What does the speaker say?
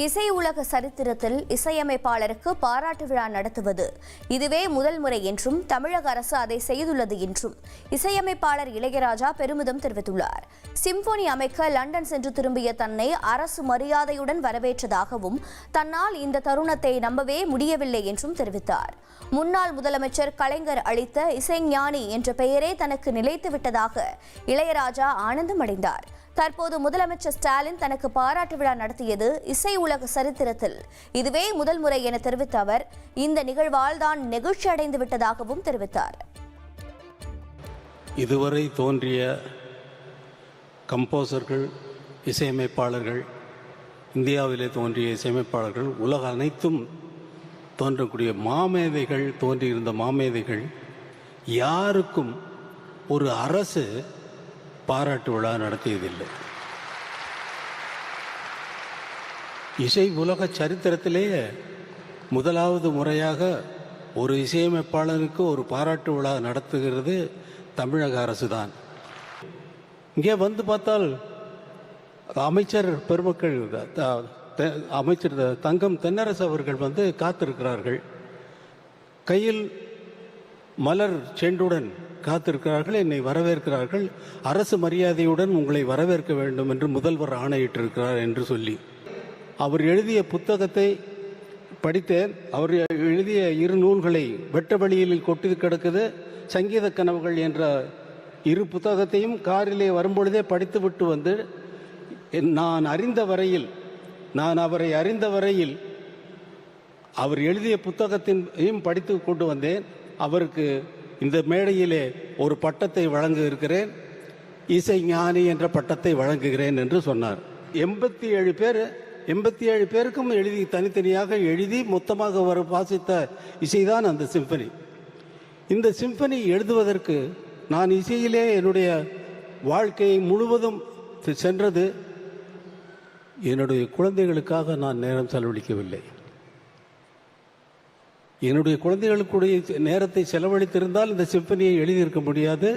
இசை உலக சரித்திரத்தில் இசையமைப்பாளருக்கு பாராட்டு விழா நடத்துவது இதுவே முதல் முறை என்றும் தமிழக அரசு அதை செய்துள்ளது என்றும் இசையமைப்பாளர் இளையராஜா பெருமிதம் தெரிவித்துள்ளார். சிம்பொனி அமைக்க லண்டன் சென்று திரும்பிய தன்னை அரசு மரியாதையுடன் வரவேற்றதாகவும் தன்னால் இந்த தருணத்தை நம்பவே முடியவில்லை என்றும் தெரிவித்தார். முன்னாள் முதலமைச்சர் கலைஞர் அளித்த இசைஞானி என்ற பெயரே தனக்கு நிலைத்துவிட்டதாக இளையராஜா ஆனந்தம் அடைந்தார். தற்போது முதலமைச்சர் ஸ்டாலின் தனக்கு பாராட்டு விழா நடத்தியது இசை உலக சரித்திரத்தில் இதுவே முதல் முறை என தெரிவித்த அவர் இந்த நிகழ்வால் தான் நெகிழ்ச்சி அடைந்து விட்டதாகவும் தெரிவித்தார். இதுவரை தோன்றிய கம்போசர்கள், இசையமைப்பாளர்கள், இந்தியாவிலே தோன்றிய இசையமைப்பாளர்கள், உலக அனைத்தும் தோன்றக்கூடிய மாமேதைகள், தோன்றியிருந்த மாமேதைகள் யாருக்கும் ஒரு அரசு பாராட்டு விழா நடத்தியதில்லை. இசை உலக சரித்திரத்திலேயே முதலாவது முறையாக ஒரு இசையமைப்பாளருக்கு ஒரு பாராட்டு விழா நடத்துகிறது தமிழக அரசு தான். இங்கே வந்து பார்த்தால் அமைச்சர் பெருமக்கள், அமைச்சர் தங்கம் தென்னரசு அவர்கள் வந்து காத்திருக்கிறார்கள். கையில் மலர் செண்டுடன் காத்திருக்கிறார்கள், என்னை வரவேற்கிறார்கள். அரசு மரியாதையுடன் உங்களை வரவேற்க வேண்டும் என்று முதல்வர் ஆணையிட்டிருக்கிறார் என்று சொல்லி அவர் எழுதிய புத்தகத்தை படித்தேன். அவர் எழுதிய 2 நூல்களை வெட்ட வழியில் கொட்டி கிடக்குது, சங்கீத கனவுகள் என்ற 2 புத்தகத்தையும் காரிலே வரும்பொழுதே படித்துவிட்டு வந்து நான் அவரை அறிந்த வரையில் அவர் எழுதிய புத்தகத்தையும் படித்து கொண்டு வந்தேன். அவருக்கு இந்த மேடையிலே ஒரு பட்டத்தை வழங்க இருக்கிறேன், இசை ஞானி என்ற பட்டத்தை வழங்குகிறேன் என்று சொன்னார். 87 பேருக்கும் எழுதி, தனித்தனியாக எழுதி மொத்தமாக வாசித்த இசைதான் அந்த சிம்பனி. இந்த சிம்பனி எழுதுவதற்கு நான் இசையிலே என்னுடைய வாழ்க்கையை முழுவதும் சென்றது. என்னுடைய குழந்தைகளுக்காக நான் நேரம் செலவழிக்கவில்லை. என்னுடைய குழந்தைகளுக்குடைய நேரத்தை செலவழித்திருந்தால் இந்த சிம்பனியை எழுதியிருக்க முடியாது.